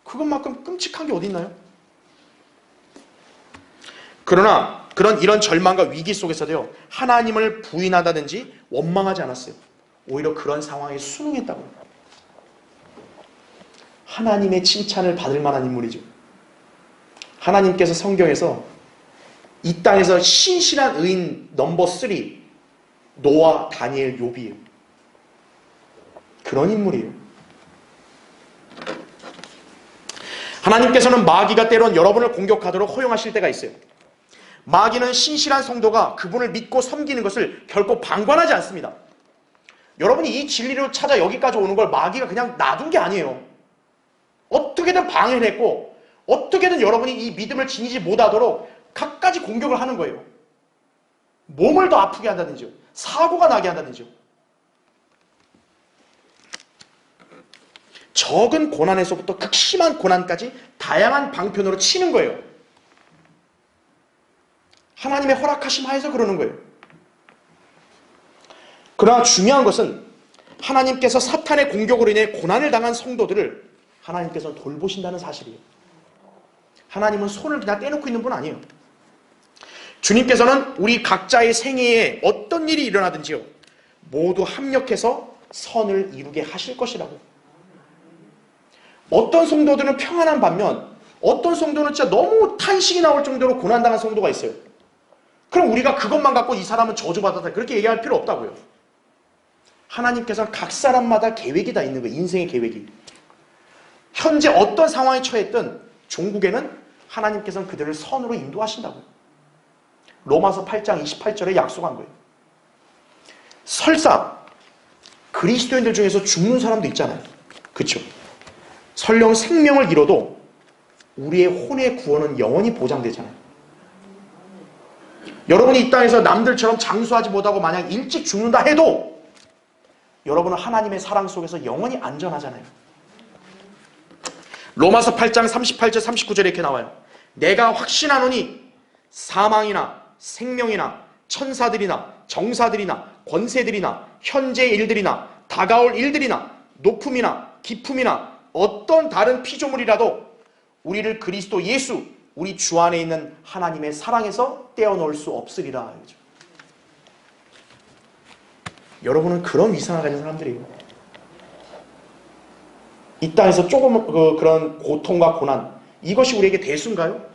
그것만큼 끔찍한 게 어디 있나요? 그러나 이런 절망과 위기 속에서도요, 하나님을 부인하다든지 원망하지 않았어요. 오히려 그런 상황에 순응했다고요. 하나님의 칭찬을 받을 만한 인물이죠. 하나님께서 성경에서 이 땅에서 신실한 의인 넘버 3, 노아, 다니엘, 욥이에요. 그런 인물이에요. 하나님께서는 마귀가 때론 여러분을 공격하도록 허용하실 때가 있어요. 마귀는 신실한 성도가 그분을 믿고 섬기는 것을 결코 방관하지 않습니다. 여러분이 이 진리를 찾아 여기까지 오는 걸 마귀가 그냥 놔둔 게 아니에요. 어떻게든 방해를 했고 어떻게든 여러분이 이 믿음을 지니지 못하도록 갖가지 공격을 하는 거예요. 몸을 더 아프게 한다든지요. 사고가 나게 한다든지요. 적은 고난에서부터 극심한 고난까지 다양한 방편으로 치는 거예요. 하나님의 허락하심 하에서 그러는 거예요. 그러나 중요한 것은 하나님께서 사탄의 공격으로 인해 고난을 당한 성도들을 하나님께서 돌보신다는 사실이에요. 하나님은 손을 그냥 떼놓고 있는 분 아니에요. 주님께서는 우리 각자의 생애에 어떤 일이 일어나든지요, 모두 합력해서 선을 이루게 하실 것이라고. 어떤 성도들은 평안한 반면 어떤 성도는 진짜 너무 탄식이 나올 정도로 고난당한 성도가 있어요. 그럼 우리가 그것만 갖고 이 사람은 저주받았다 그렇게 얘기할 필요 없다고요. 하나님께서는 각 사람마다 계획이 다 있는 거예요. 인생의 계획이. 현재 어떤 상황에 처했든 종국에는 하나님께서는 그들을 선으로 인도하신다고요. 로마서 8장 28절에 약속한 거예요. 설사 그리스도인들 중에서 죽는 사람도 있잖아요. 그렇죠? 설령 생명을 잃어도 우리의 혼의 구원은 영원히 보장되잖아요. 여러분이 이 땅에서 남들처럼 장수하지 못하고 만약 일찍 죽는다 해도 여러분은 하나님의 사랑 속에서 영원히 안전하잖아요. 로마서 8장 38절 39절에 이렇게 나와요. 내가 확신하노니 사망이나 생명이나 천사들이나 정사들이나 권세들이나 현재의 일들이나 다가올 일들이나 높음이나 깊음이나 어떤 다른 피조물이라도 우리를 그리스도 예수 우리 주 안에 있는 하나님의 사랑에서 떼어놓을 수 없으리라. 여러분은 그런 위상을 가진 사람들이에요. 이 땅에서 조금 그런 고통과 고난, 이것이 우리에게 대수인가요?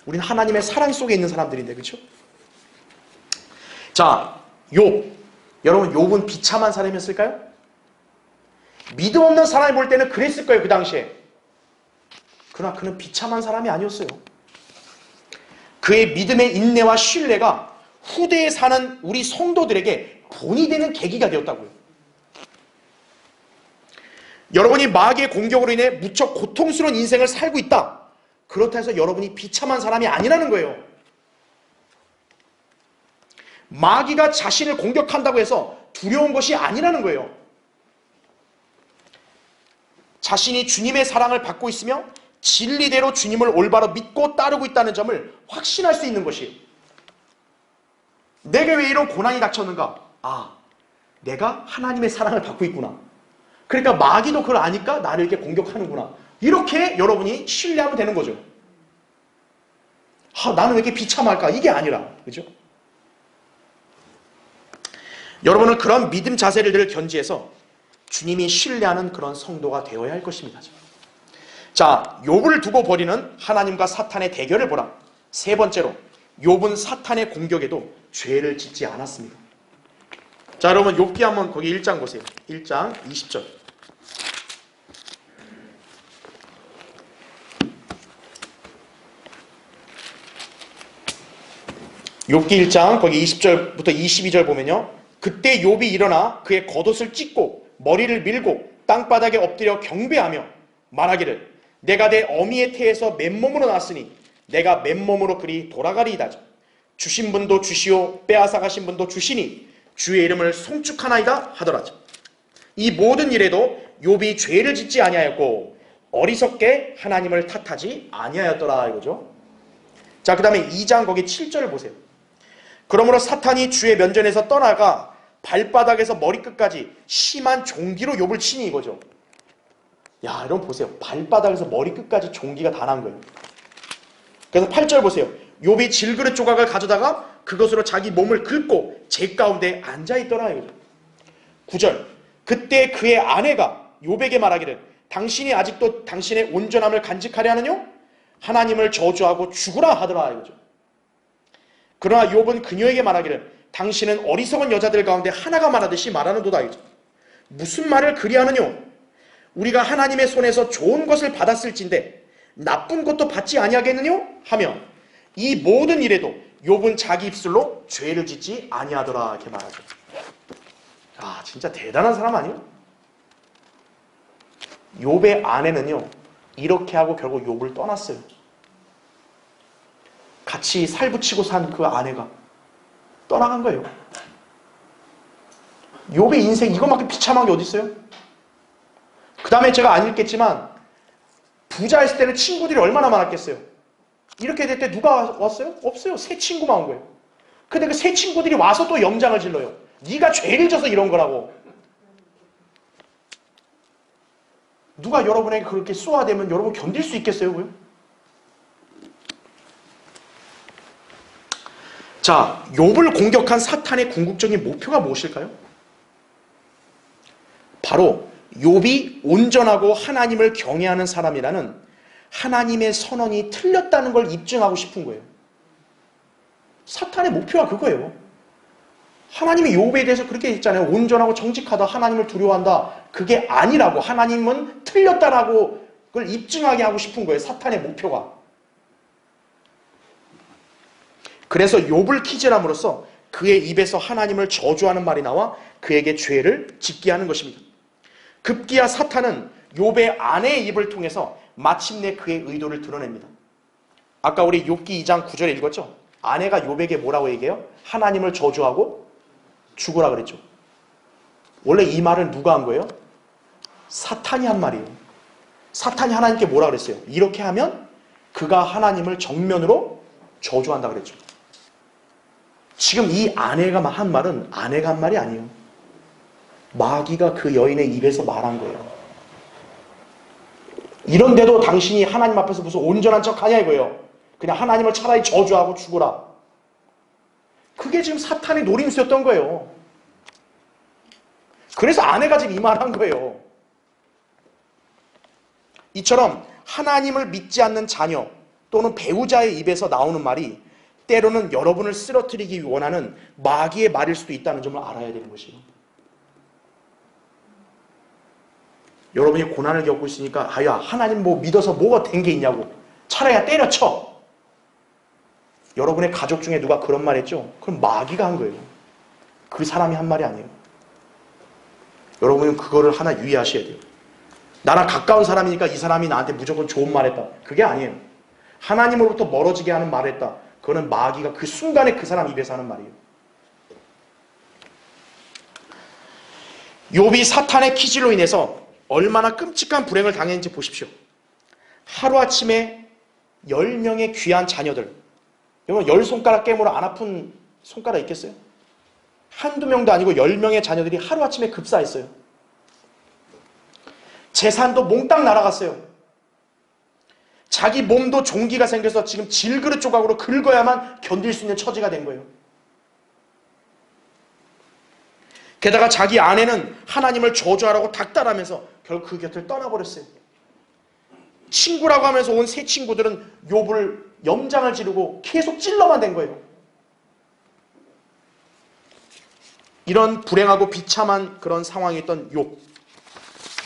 우리는 하나님의 사랑 속에 있는 사람들인데, 그렇죠? 자, 욥. 여러분, 욥은 비참한 사람이었을까요? 믿음 없는 사람이 볼 때는 그랬을 거예요, 그 당시에. 그러나 그는 비참한 사람이 아니었어요. 그의 믿음의 인내와 신뢰가 후대에 사는 우리 성도들에게 본이 되는 계기가 되었다고요. 여러분이 마귀의 공격으로 인해 무척 고통스러운 인생을 살고 있다. 그렇다 해서 여러분이 비참한 사람이 아니라는 거예요. 마귀가 자신을 공격한다고 해서 두려운 것이 아니라는 거예요. 자신이 주님의 사랑을 받고 있으며 진리대로 주님을 올바로 믿고 따르고 있다는 점을 확신할 수 있는 것이에요. 내게 왜 이런 고난이 닥쳤는가? 아, 내가 하나님의 사랑을 받고 있구나. 그러니까 마귀도 그걸 아니까 나를 이렇게 공격하는구나. 이렇게 여러분이 신뢰하면 되는 거죠. 아, 나는 왜 이렇게 비참할까? 이게 아니라, 그죠? 여러분은 그런 믿음 자세를 늘 견지해서 주님이 신뢰하는 그런 성도가 되어야 할 것입니다. 자, 욥을 두고 벌이는 하나님과 사탄의 대결을 보라. 세 번째로, 욥은 사탄의 공격에도 죄를 짓지 않았습니다. 자, 여러분 욥기 한번 거기 1장 보세요. 1장 20절. 욥기 1장 거기 20절부터 22절 보면요. 그때 욥이 일어나 그의 겉옷을 찢고 머리를 밀고 땅바닥에 엎드려 경배하며 말하기를 내가 내 어미의 태에서 맨몸으로 났으니 내가 맨몸으로 그리 돌아가리이다. 주신 분도 주시오 빼앗아 가신 분도 주시니 주의 이름을 송축하나이다 하더라. 이 모든 일에도 욥이 죄를 짓지 아니하였고 어리석게 하나님을 탓하지 아니하였더라 이거죠. 자, 그 다음에 2장 거기 7절을 보세요. 그러므로 사탄이 주의 면전에서 떠나가 발바닥에서 머리끝까지 심한 종기로 욥을 치니 이거죠. 야, 여러분 보세요. 발바닥에서 머리끝까지 종기가 다 난 거예요. 그래서 8절 보세요. 욥이 질그릇 조각을 가져다가 그것으로 자기 몸을 긁고 재 가운데 앉아있더라 이거죠. 9절. 그때 그의 아내가 욥에게 말하기를 당신이 아직도 당신의 온전함을 간직하려 하느뇨? 하나님을 저주하고 죽으라 하더라 이거죠. 그러나 욥은 그녀에게 말하기를 당신은 어리석은 여자들 가운데 하나가 말하듯이 말하는도다. 무슨 말을 그리하느뇨? 우리가 하나님의 손에서 좋은 것을 받았을진데 나쁜 것도 받지 아니하겠느뇨? 하며 이 모든 일에도 욥은 자기 입술로 죄를 짓지 아니하더라. 이렇게 말하죠. 아, 진짜 대단한 사람 아니에요? 욥의 아내는요, 이렇게 하고 결국 욥을 떠났어요. 같이 살붙이고 산 그 아내가 떠나간 거예요. 욥의 인생 이거만큼 비참한 게 어디 있어요? 그 다음에 제가 안 읽겠지만 부자였을 때는 친구들이 얼마나 많았겠어요. 이렇게 될 때 누가 왔어요? 없어요. 새 친구만 온 거예요. 근데 그 새 친구들이 와서 또 염장을 질러요. 네가 죄를 져서 이런 거라고. 누가 여러분에게 그렇게 쏘아대면 여러분 견딜 수 있겠어요? 그요? 자, 욥을 공격한 사탄의 궁극적인 목표가 무엇일까요? 바로 욥이 온전하고 하나님을 경외하는 사람이라는 하나님의 선언이 틀렸다는 걸 입증하고 싶은 거예요. 사탄의 목표가 그거예요. 하나님이 욥에 대해서 그렇게 했잖아요. 온전하고 정직하다, 하나님을 두려워한다. 그게 아니라고, 하나님은 틀렸다라고 그걸 입증하게 하고 싶은 거예요. 사탄의 목표가. 그래서 욥을 키질함으로써 그의 입에서 하나님을 저주하는 말이 나와 그에게 죄를 짓게 하는 것입니다. 급기야 사탄은 욥의 아내의 입을 통해서 마침내 그의 의도를 드러냅니다. 아까 우리 욥기 2장 9절에 읽었죠? 아내가 욥에게 뭐라고 얘기해요? 하나님을 저주하고 죽으라 그랬죠. 원래 이 말은 누가 한 거예요? 사탄이 한 말이에요. 사탄이 하나님께 뭐라 그랬어요? 이렇게 하면 그가 하나님을 정면으로 저주한다 그랬죠. 지금 이 아내가 한 말은 아내가 한 말이 아니에요. 마귀가 그 여인의 입에서 말한 거예요. 이런데도 당신이 하나님 앞에서 무슨 온전한 척 하냐 이거예요. 그냥 하나님을 차라리 저주하고 죽어라. 그게 지금 사탄의 노림수였던 거예요. 그래서 아내가 지금 이 말을 한 거예요. 이처럼 하나님을 믿지 않는 자녀 또는 배우자의 입에서 나오는 말이 때로는 여러분을 쓰러뜨리기 원하는 마귀의 말일 수도 있다는 점을 알아야 되는 것이에요. 여러분이 고난을 겪고 있으니까 아야 하나님 뭐 믿어서 뭐가 된 게 있냐고 차라리 때려쳐. 여러분의 가족 중에 누가 그런 말 했죠? 그럼 마귀가 한 거예요. 그 사람이 한 말이 아니에요. 여러분은 그거를 하나 유의하셔야 돼요. 나랑 가까운 사람이니까 이 사람이 나한테 무조건 좋은 말 했다. 그게 아니에요. 하나님으로부터 멀어지게 하는 말을 했다. 그거는 마귀가 그 순간에 그 사람 입에서 하는 말이에요. 욥이 사탄의 키질로 인해서 얼마나 끔찍한 불행을 당했는지 보십시오. 하루아침에 10명의 귀한 자녀들, 여러분 10손가락 깨물어 안 아픈 손가락 있겠어요? 한두 명도 아니고 10명의 자녀들이 하루아침에 급사했어요. 재산도 몽땅 날아갔어요. 자기 몸도 종기가 생겨서 지금 질그릇 조각으로 긁어야만 견딜 수 있는 처지가 된 거예요. 게다가 자기 아내는 하나님을 저주하라고 닥달하면서 결국 그 곁을 떠나버렸어요. 친구라고 하면서 온 세 친구들은 욥을 염장을 지르고 계속 찔러만 댄 거예요. 이런 불행하고 비참한 그런 상황이 있던 욥.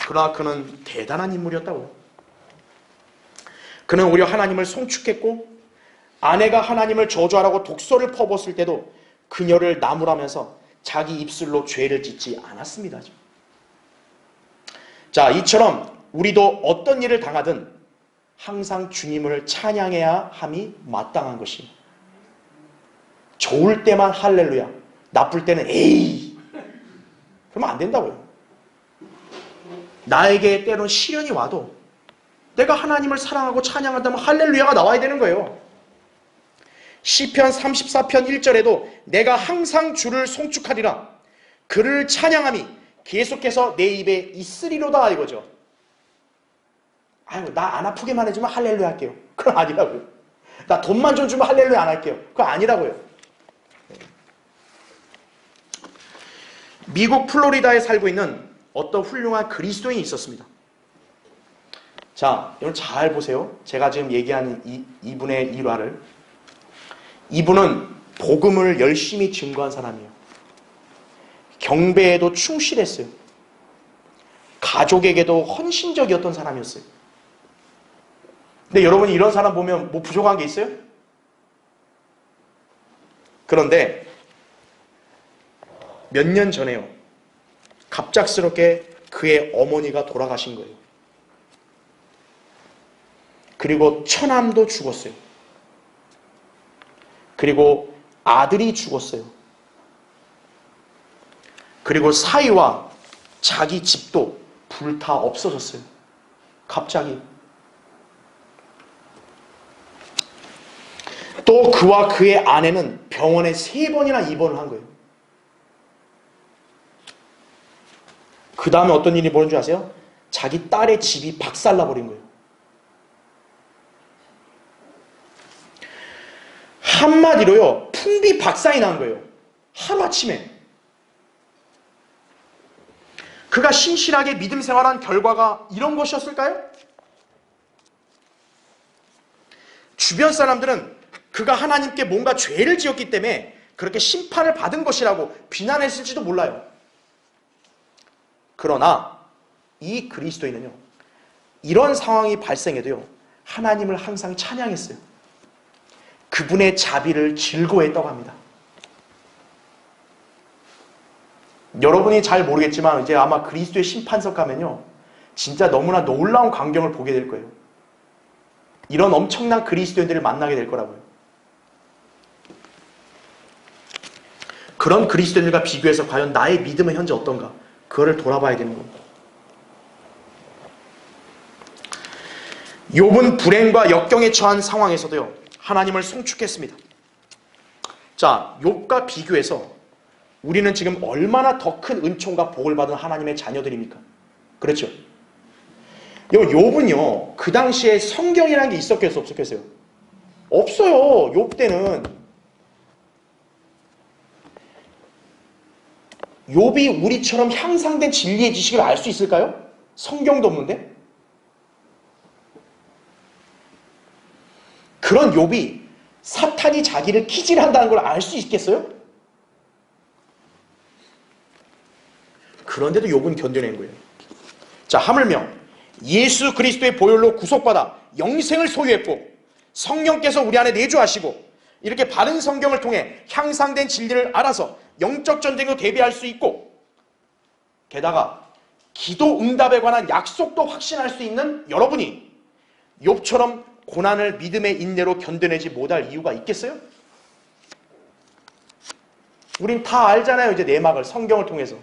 그러나 그는 대단한 인물이었다고요. 그는 오히려 하나님을 송축했고 아내가 하나님을 저주하라고 독소를 퍼붓을 때도 그녀를 나무라면서 자기 입술로 죄를 짓지 않았습니다. 자, 이처럼 우리도 어떤 일을 당하든 항상 주님을 찬양해야 함이 마땅한 것이. 좋을 때만 할렐루야, 나쁠 때는 에이, 그러면 안 된다고요. 나에게 때론 시련이 와도 내가 하나님을 사랑하고 찬양한다면 할렐루야가 나와야 되는 거예요. 시편 34편 1절에도 내가 항상 주를 송축하리라 그를 찬양함이 계속해서 내 입에 있으리로다 이거죠. 아유, 나 안 아프게만 해주면 할렐루야 할게요. 그건 아니라고요. 나 돈만 좀 주면 할렐루야 안 할게요. 그건 아니라고요. 미국 플로리다에 살고 있는 어떤 훌륭한 그리스도인이 있었습니다. 자, 여러분 잘 보세요. 제가 지금 얘기하는 이분의 일화를. 이분은 복음을 열심히 증거한 사람이에요. 경배에도 충실했어요. 가족에게도 헌신적이었던 사람이었어요. 근데 여러분이 이런 사람 보면 뭐 부족한 게 있어요? 그런데 몇 년 전에요. 갑작스럽게 그의 어머니가 돌아가신 거예요. 그리고 처남도 죽었어요. 그리고 아들이 죽었어요. 그리고 사위와 자기 집도 불타 없어졌어요. 갑자기. 또 그와 그의 아내는 병원에 3번이나 입원을 한 거예요. 그 다음에 어떤 일이 벌어진 줄 아세요? 자기 딸의 집이 박살나버린 거예요. 한마디로요, 풍비박산이 난 거예요. 하루아침에. 그가 신실하게 믿음 생활한 결과가 이런 것이었을까요? 주변 사람들은 그가 하나님께 뭔가 죄를 지었기 때문에 그렇게 심판을 받은 것이라고 비난했을지도 몰라요. 그러나 이 그리스도인은요, 이런 상황이 발생해도요, 하나님을 항상 찬양했어요. 그분의 자비를 즐거워했다고 합니다. 여러분이 잘 모르겠지만 이제 아마 그리스도의 심판석 가면요, 진짜 너무나 놀라운 광경을 보게 될 거예요. 이런 엄청난 그리스도인들을 만나게 될 거라고요. 그런 그리스도인들과 비교해서 과연 나의 믿음은 현재 어떤가? 그거를 돌아봐야 되는 겁니다. 욥은 불행과 역경에 처한 상황에서도요, 하나님을 송축했습니다. 자, 욥과 비교해서 우리는 지금 얼마나 더 큰 은총과 복을 받은 하나님의 자녀들입니까? 그렇죠? 욥은요, 그 당시에 성경이라는 게 있었겠어요, 없었겠어요? 없어요. 욥 때는. 욥이 우리처럼 향상된 진리의 지식을 알 수 있을까요? 성경도 없는데? 그런 욥이 사탄이 자기를 기질한다는 걸 알 수 있겠어요? 그런데도 욥은 견뎌낸 거예요. 자, 하물며 예수 그리스도의 보혈로 구속받아 영생을 소유했고 성령께서 우리 안에 내주하시고 이렇게 바른 성경을 통해 향상된 진리를 알아서 영적 전쟁으로 대비할 수 있고, 게다가 기도 응답에 관한 약속도 확신할 수 있는 여러분이 욥처럼 고난을 믿음의 인내로 견뎌내지 못할 이유가 있겠어요? 우린 다 알잖아요, 이제 내막을 성경을 통해서.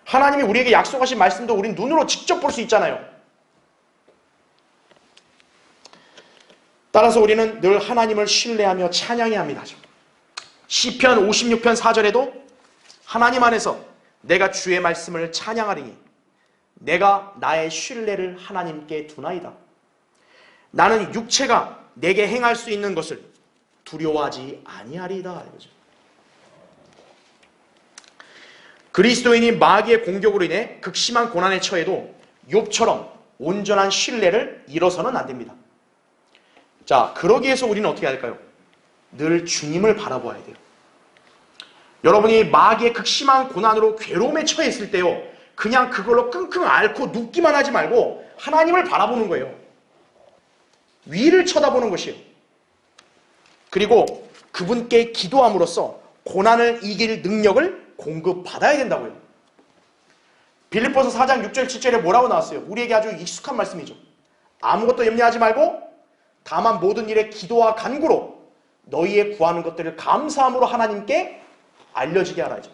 하나님이 우리에게 약속하신 말씀도 우린 눈으로 직접 볼 수 있잖아요. 따라서 우리는 늘 하나님을 신뢰하며 찬양해야 합니다. 시편 56편 4절에도 하나님 안에서 내가 주의 말씀을 찬양하리니 내가 나의 신뢰를 하나님께 두나이다. 나는 육체가 내게 행할 수 있는 것을 두려워하지 아니하리이다. 그리스도인이 마귀의 공격으로 인해 극심한 고난에 처해도 욥처럼 온전한 신뢰를 잃어서는 안 됩니다. 자, 그러기 위해서 우리는 어떻게 할까요? 늘 주님을 바라보아야 돼요. 여러분이 마귀의 극심한 고난으로 괴로움에 처해 있을 때요, 그냥 그걸로 끙끙 앓고 눕기만 하지 말고 하나님을 바라보는 거예요. 위를 쳐다보는 것이에요. 그리고 그분께 기도함으로써 고난을 이길 능력을 공급받아야 된다고요. 빌립보서 4장 6절 7절에 뭐라고 나왔어요? 우리에게 아주 익숙한 말씀이죠. 아무것도 염려하지 말고 다만 모든 일에 기도와 간구로 너희의 구하는 것들을 감사함으로 하나님께 알려지게 하라죠.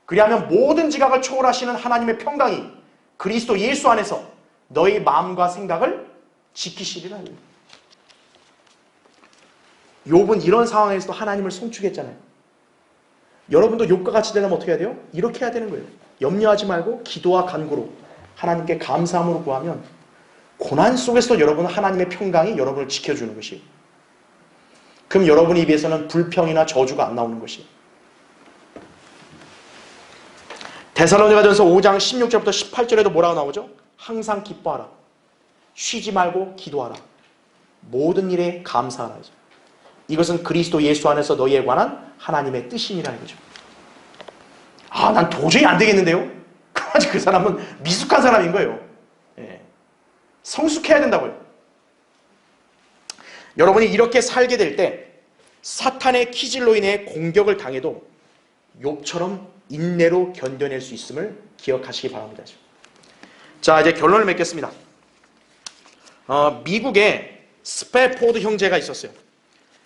그리하면 모든 지각을 초월하시는 하나님의 평강이 그리스도 예수 안에서 너희 마음과 생각을 지키시리라. 욥은 이런 상황에서도 하나님을 송축했잖아요. 여러분도 욥과 같이 되려면 어떻게 해야 돼요? 이렇게 해야 되는 거예요. 염려하지 말고 기도와 간구로 하나님께 감사함으로 구하면 고난 속에서도 여러분은 하나님의 평강이 여러분을 지켜주는 것이에요. 그럼 여러분의 입에서는 불평이나 저주가 안 나오는 것이에요. 데살로니가전서 5장 16절부터 18절에도 뭐라고 나오죠? 항상 기뻐하라. 쉬지 말고 기도하라. 모든 일에 감사하라. 이것은 그리스도 예수 안에서 너희에 관한 하나님의 뜻이니라 이거죠. 아, 난 도저히 안 되겠는데요? 그 사람은 미숙한 사람인 거예요. 예. 성숙해야 된다고요. 여러분이 이렇게 살게 될 때 사탄의 기질로 인해 공격을 당해도 욥처럼 인내로 견뎌낼 수 있음을 기억하시기 바랍니다. 자, 이제 결론을 맺겠습니다. 미국에 스패포드 형제가 있었어요.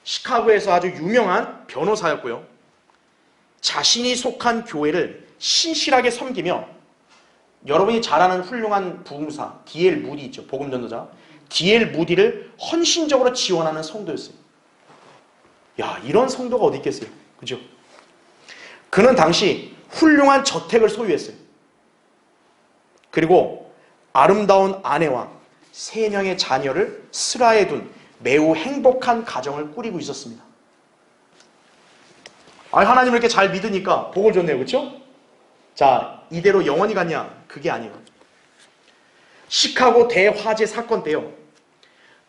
시카고에서 아주 유명한 변호사였고요. 자신이 속한 교회를 신실하게 섬기며 여러분이 잘 아는 훌륭한 부흥사 D.L. 무디 있죠. 복음전도자 D.L. 무디를 헌신적으로 지원하는 성도였어요. 야, 이런 성도가 어디 있겠어요. 그죠? 그는 당시 훌륭한 저택을 소유했어요. 그리고 아름다운 아내와 3명의 자녀를 슬하에 둔 매우 행복한 가정을 꾸리고 있었습니다. 하나님을 이렇게 잘 믿으니까 복을 줬네요. 그렇죠? 자, 이대로 영원히 갔냐? 그게 아니에요. 시카고 대화재 사건 때요.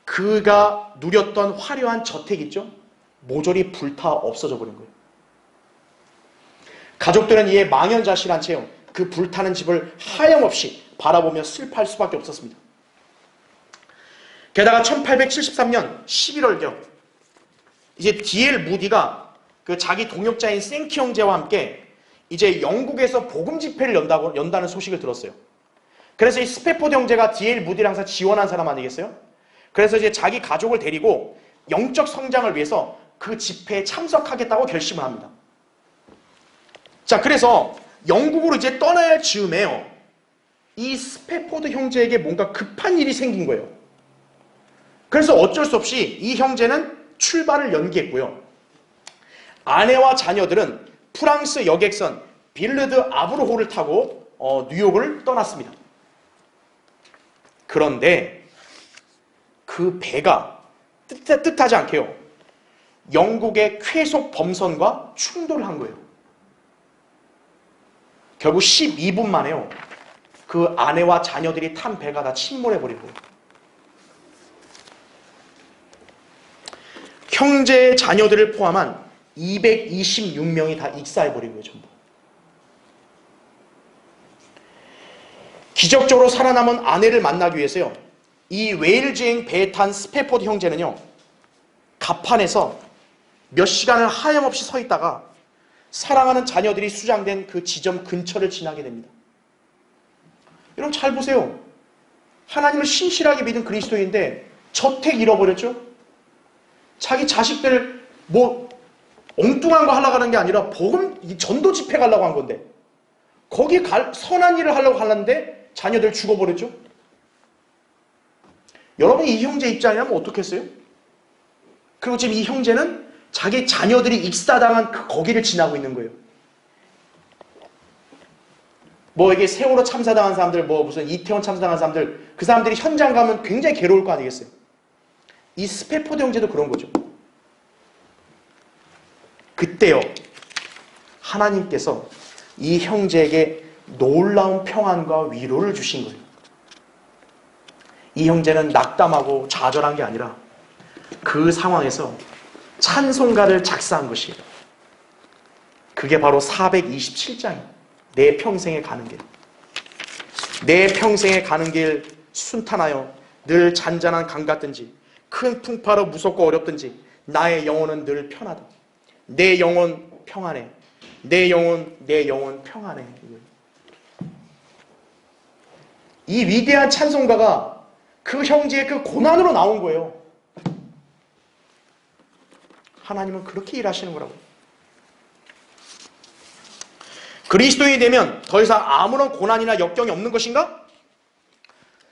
그가 누렸던 화려한 저택 있죠? 모조리 불타 없어져 버린 거예요. 가족들은 이에 망연자실한 채 그 불타는 집을 하염없이 바라보며 슬퍼할 수밖에 없었습니다. 게다가 1873년 11월경 이제 D.L. 무디가 그 자기 동역자인 생키 형제와 함께 이제 영국에서 복음 집회를 연다는 소식을 들었어요. 그래서 이 스패포드 형제가 D.L. 무디를 항상 지원한 사람 아니겠어요? 그래서 이제 자기 가족을 데리고 영적 성장을 위해서 그 집회에 참석하겠다고 결심을 합니다. 자, 그래서 영국으로 이제 떠나야 할 즈음에요. 이 스패포드 형제에게 뭔가 급한 일이 생긴 거예요. 그래서 어쩔 수 없이 이 형제는 출발을 연기했고요. 아내와 자녀들은 프랑스 여객선 빌르드 아브르호를 타고 뉴욕을 떠났습니다. 그런데 그 배가 뜻하지 않게요. 영국의 쾌속 범선과 충돌을 한 거예요. 결국 12분 만에요. 그 아내와 자녀들이 탄 배가 다 침몰해버린 거예요. 형제의 자녀들을 포함한 226명이 다 익사해버린 거예요. 전부. 기적적으로 살아남은 아내를 만나기 위해서요. 이 웨일즈행 배에 탄 스패포드 형제는요. 갑판에서 몇 시간을 하염없이 서 있다가 사랑하는 자녀들이 수장된 그 지점 근처를 지나게 됩니다. 여러분 잘 보세요. 하나님을 신실하게 믿은 그리스도인인데 저택 잃어버렸죠? 자기 자식들 엉뚱한 거 하려고 하는 게 아니라 복음 전도 집회 가려고 한 건데 거기 선한 일을 하려고 하는데 자녀들 죽어버렸죠? 여러분이 이 형제 입장이라면 어떻겠어요? 그리고 지금 이 형제는 자기 자녀들이 익사당한 거기를 지나고 있는 거예요. 이게 세월호 참사당한 사람들, 무슨 이태원 참사당한 사람들, 그 사람들이 현장 가면 굉장히 괴로울 거 아니겠어요? 이 스패포드 형제도 그런 거죠. 그때요, 하나님께서 이 형제에게 놀라운 평안과 위로를 주신 거예요. 이 형제는 낙담하고 좌절한 게 아니라 그 상황에서 찬송가를 작사한 것이에요. 그게 바로 427장이에요. 내 평생에 가는 길. 내 평생에 가는 길 순탄하여 늘 잔잔한 강 같든지 큰 풍파로 무섭고 어렵든지 나의 영혼은 늘 편하다. 내 영혼 평안해. 내 영혼 평안해. 이 위대한 찬송가가 그 형제의 그 고난으로 나온 거예요. 하나님은 그렇게 일하시는 거라고. 그리스도인이 되면 더 이상 아무런 고난이나 역경이 없는 것인가?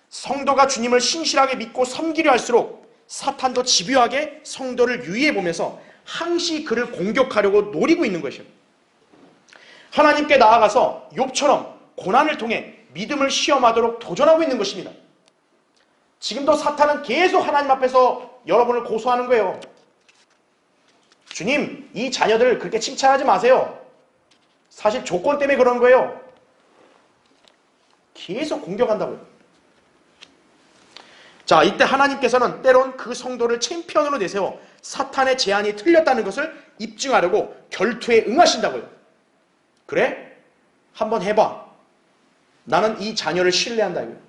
성도가 주님을 신실하게 믿고 섬기려 할수록 사탄도 집요하게 성도를 유의해 보면서 항시 그를 공격하려고 노리고 있는 것이에요. 하나님께 나아가서 욥처럼 고난을 통해 믿음을 시험하도록 도전하고 있는 것입니다. 지금도 사탄은 계속 하나님 앞에서 여러분을 고소하는 거예요. 주님, 이 자녀들 그렇게 칭찬하지 마세요. 사실 조건 때문에 그런 거예요. 계속 공격한다고요. 자, 이때 하나님께서는 때론 그 성도를 챔피언으로 내세워 사탄의 제안이 틀렸다는 것을 입증하려고 결투에 응하신다고요. 그래? 한번 해봐. 나는 이 자녀를 신뢰한다. 이거예요.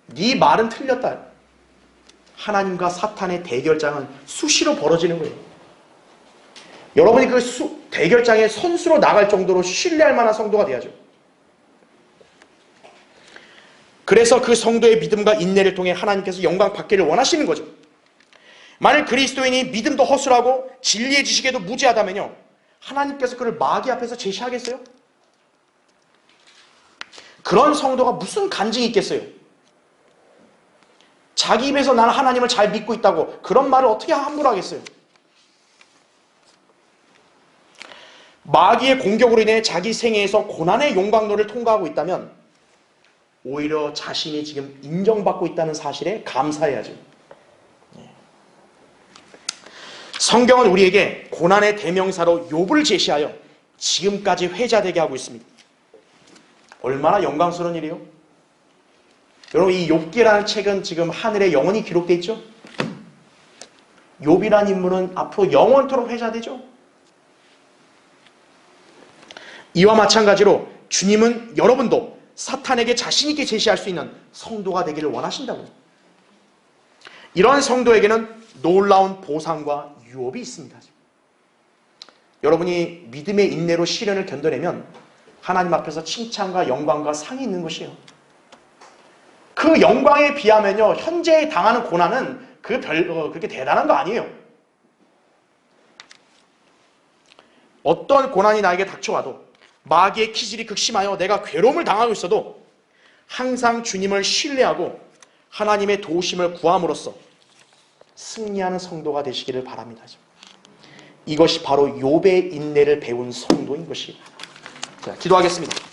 네 말은 틀렸다. 하나님과 사탄의 대결장은 수시로 벌어지는 거예요. 여러분이 그 대결장의 선수로 나갈 정도로 신뢰할 만한 성도가 돼야죠. 그래서 그 성도의 믿음과 인내를 통해 하나님께서 영광 받기를 원하시는 거죠. 만일 그리스도인이 믿음도 허술하고 진리의 지식에도 무지하다면요, 하나님께서 그를 마귀 앞에서 제시하겠어요? 그런 성도가 무슨 간증이 있겠어요? 자기 입에서 나는 하나님을 잘 믿고 있다고 그런 말을 어떻게 함부로 하겠어요? 마귀의 공격으로 인해 자기 생애에서 고난의 용광로를 통과하고 있다면 오히려 자신이 지금 인정받고 있다는 사실에 감사해야죠. 성경은 우리에게 고난의 대명사로 욥을 제시하여 지금까지 회자되게 하고 있습니다. 얼마나 영광스러운 일이에요? 여러분, 이 욥기라는 책은 지금 하늘에 영원히 기록되어 있죠? 욥이라는 인물은 앞으로 영원토록 회자되죠? 이와 마찬가지로 주님은 여러분도 사탄에게 자신 있게 제시할 수 있는 성도가 되기를 원하신다고요. 이러한 성도에게는 놀라운 보상과 유업이 있습니다. 여러분이 믿음의 인내로 시련을 견뎌내면 하나님 앞에서 칭찬과 영광과 상이 있는 것이에요. 그 영광에 비하면요, 현재 당하는 고난은 그렇게 대단한 거 아니에요. 어떤 고난이 나에게 닥쳐와도, 마귀의 기질이 극심하여 내가 괴로움을 당하고 있어도 항상 주님을 신뢰하고 하나님의 도우심을 구함으로써 승리하는 성도가 되시기를 바랍니다. 이것이 바로 욥의 인내를 배운 성도인 것입니다. 자, 기도하겠습니다.